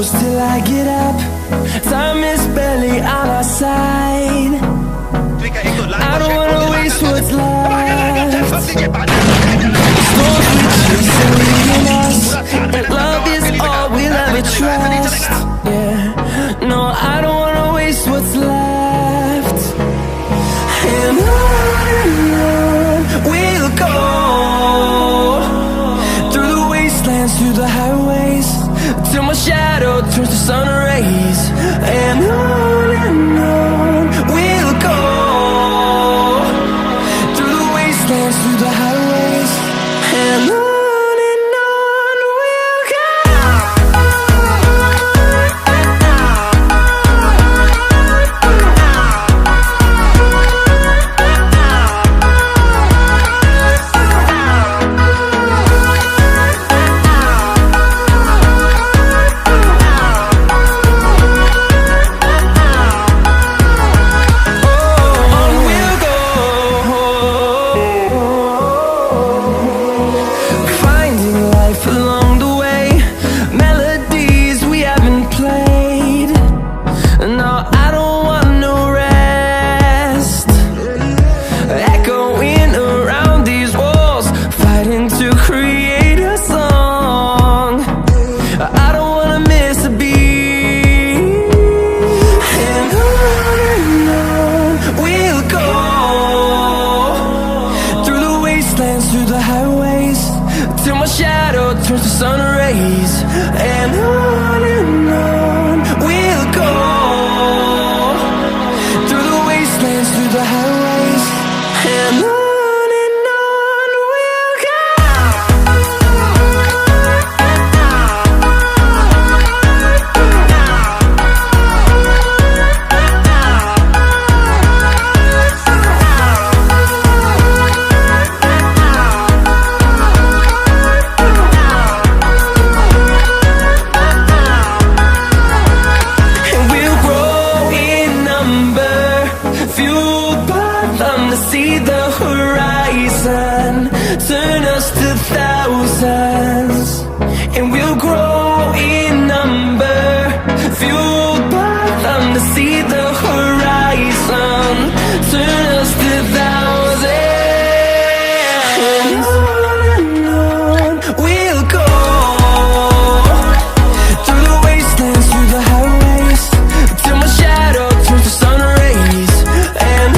close till I get up. Time is barely on our side. I don't wanna waste what's left. Storms we chase are leading us, and love is all we'll ever trust. Yeah, no, I don't wanna waste what's left. And on we'll go, through the wastelands, through the highways, till my shadow turns to sun rays. And on we'll go, through the wastelands, through the highways, and on we'll go. Through the highways, till my shadow turns to sun rays. And on we'll go, through the wastelands, through the highways, and on we'll go. See the horizon, turn us to thousands, and we'll grow in number, fueled by them to see the horizon, turn us to thousands. And on we'll go, through the wastelands, through the highways, till my shadow turns to sun rays. And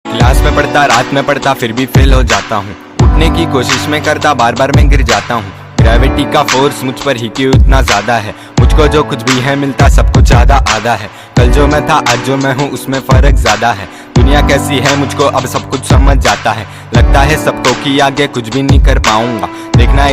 class में पढ़ता, रात में पढ़ता, फिर भी fail हो जाता हूँ। उठने की कोशिश में करता, बार बार मैं गिर जाता हूँ। ग्रेविटी का फोर्स मुझ पर ही क्यों इतना ज्यादा है? मुझको जो कुछ भी है मिलता, सब कुछ आधा आधा है। कल जो मैं था, आज जो मैं हूँ, उसमें फर्क ज्यादा है। दुनिया कैसी है मुझको अब सब कुछ समझ जाता है। लगता है सबको कि आगे कुछ भी नहीं कर पाऊंगा। देखना